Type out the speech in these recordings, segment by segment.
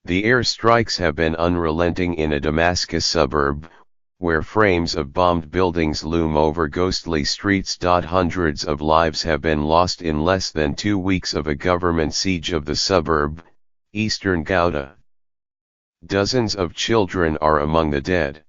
The air strikes have been unrelenting in a Damascus suburb, where frames of bombed buildings loom over ghostly streets. Hundreds of lives have been lost in less than 2 weeks of a government siege of the suburb, eastern Ghouta. Dozens of children are among the dead.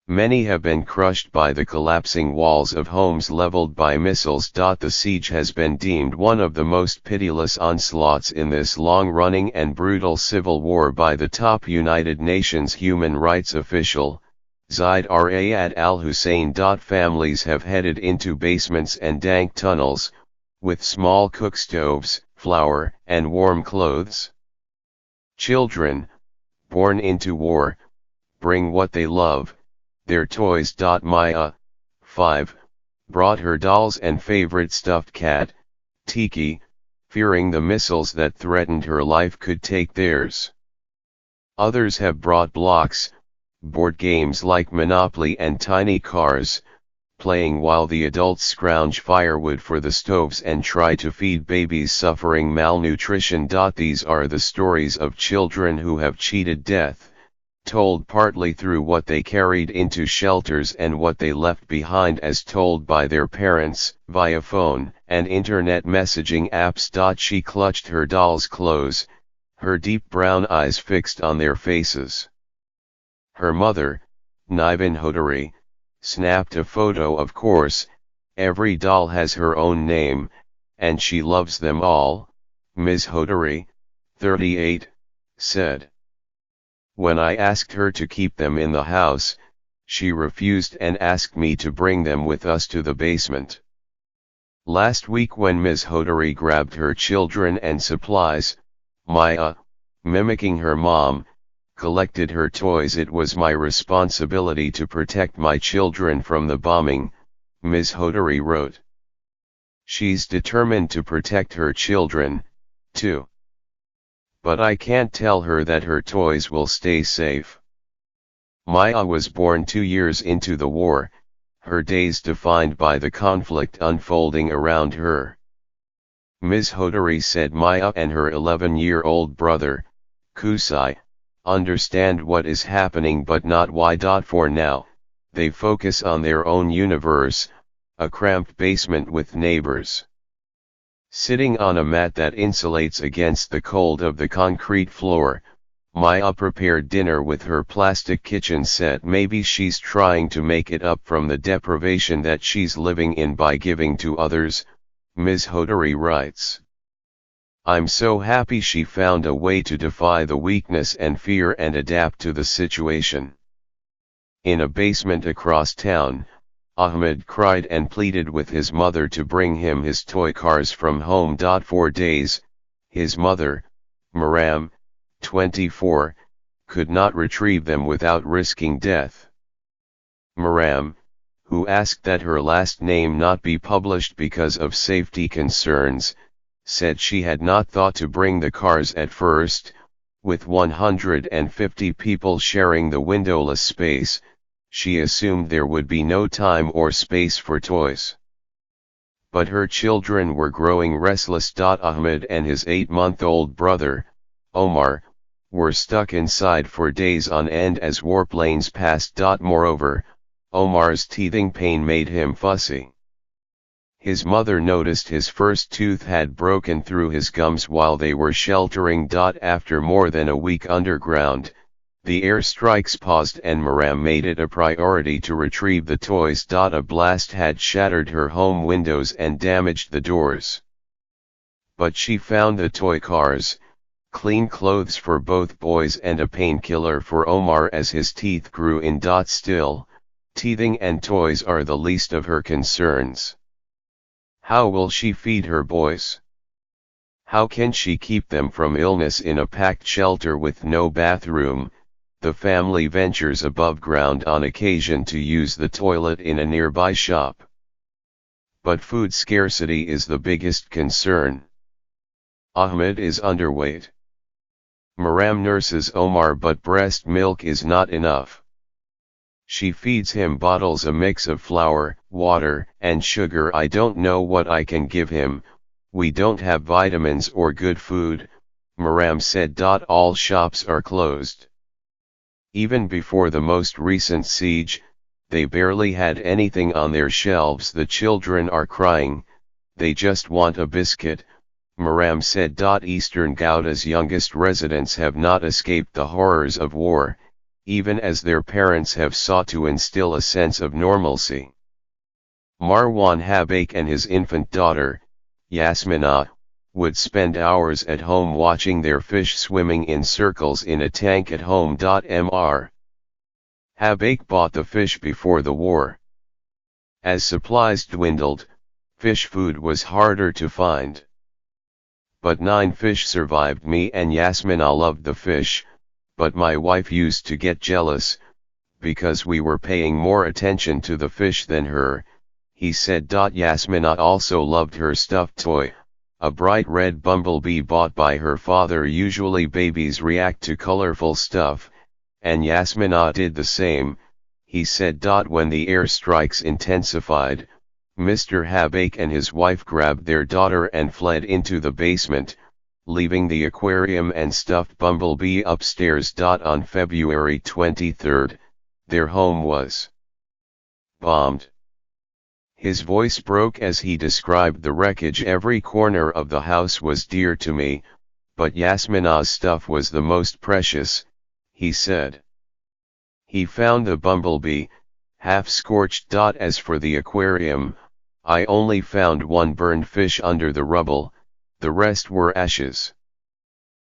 Many have been crushed by the collapsing walls of homes leveled by missiles. The siege has been deemed one of the most pitiless onslaughts in this long-running and brutal civil war by the top United Nations human rights official, Zaid Ra'ad al-Hussein. Families have headed into basements and dank tunnels, with small cook stoves, flour, and warm clothes. Children, born into war, bring what they love, their toys. Maya, 5, brought her dolls and favorite stuffed cat, Tiki, fearing the missiles that threatened her life could take theirs. Others have brought blocks, board games like Monopoly and tiny cars, playing while the adults scrounge firewood for the stoves and try to feed babies suffering malnutrition. These are the stories of children who have cheated death, told partly through what they carried into shelters and what they left behind as told by their parents, via phone and internet messaging apps. She clutched her doll's clothes, her deep brown eyes fixed on their faces. Her mother, Nivan Hodari, snapped a photo. Of course, every doll has her own name, and she loves them all, Ms. Hodari, 38, said. When I asked her to keep them in the house, she refused and asked me to bring them with us to the basement. Last week when Ms. Hodari grabbed her children and supplies, Maya, mimicking her mom, collected her toys. It was my responsibility to protect my children from the bombing, Ms. Hodari wrote. She's determined to protect her children, too. But I can't tell her that her toys will stay safe. Maya was born 2 years into the war, her days defined by the conflict unfolding around her. Ms. Hodari said Maya and her 11-year-old brother, Kusai, understand what is happening but not why. For now, they focus on their own universe, a cramped basement with neighbors. Sitting on a mat that insulates against the cold of the concrete floor, Maya prepared dinner with her plastic kitchen set. Maybe she's trying to make it up from the deprivation that she's living in by giving to others, Ms. Hodari writes. I'm so happy she found a way to defy the weakness and fear and adapt to the situation. In a basement across town, Ahmed cried and pleaded with his mother to bring him his toy cars from home. For days, his mother, Maram, 24, could not retrieve them without risking death. Maram, who asked that her last name not be published because of safety concerns, said she had not thought to bring the cars at first. With 150 people sharing the windowless space, she assumed there would be no time or space for toys. But her children were growing restless. Ahmed and his 8-month-old brother, Omar, were stuck inside for days on end as warplanes passed. Moreover, Omar's teething pain made him fussy. His mother noticed his first tooth had broken through his gums while they were sheltering. After more than a week underground, the air strikes paused and Maram made it a priority to retrieve the toys. A blast had shattered her home windows and damaged the doors. But she found the toy cars, clean clothes for both boys and a painkiller for Omar as his teeth grew in. Still, teething and toys are the least of her concerns. How will she feed her boys? How can she keep them from illness in a packed shelter with no bathroom? The family ventures above ground on occasion to use the toilet in a nearby shop. But food scarcity is the biggest concern. Ahmed is underweight. Maram nurses Omar, but breast milk is not enough. She feeds him bottles a mix of flour, water, and sugar. I don't know what I can give him. We don't have vitamins or good food, Maram said. All shops are closed. Even before the most recent siege, they barely had anything on their shelves. The children are crying, they just want a biscuit, Maram said. Eastern Ghouta's youngest residents have not escaped the horrors of war, even as their parents have sought to instill a sense of normalcy. Marwan Habaik and his infant daughter, Yasmina, would spend hours at home watching their fish swimming in circles in a tank at home. Mr. Habaik bought the fish before the war. As supplies dwindled, fish food was harder to find. But 9 fish survived. Me and Yasmina loved the fish, but my wife used to get jealous, because we were paying more attention to the fish than her, he said. Yasmina also loved her stuffed toy, a bright red bumblebee bought by her father. Usually babies react to colorful stuff, and Yasmina did the same, he said. When the airstrikes intensified, Mr. Habaik and his wife grabbed their daughter and fled into the basement, leaving the aquarium and stuffed bumblebee upstairs. On February 23, their home was bombed. His voice broke as he described the wreckage. Every corner of the house was dear to me, but Yasmina's stuff was the most precious, he said. He found the bumblebee, half scorched. As for the aquarium, I only found one burned fish under the rubble, the rest were ashes.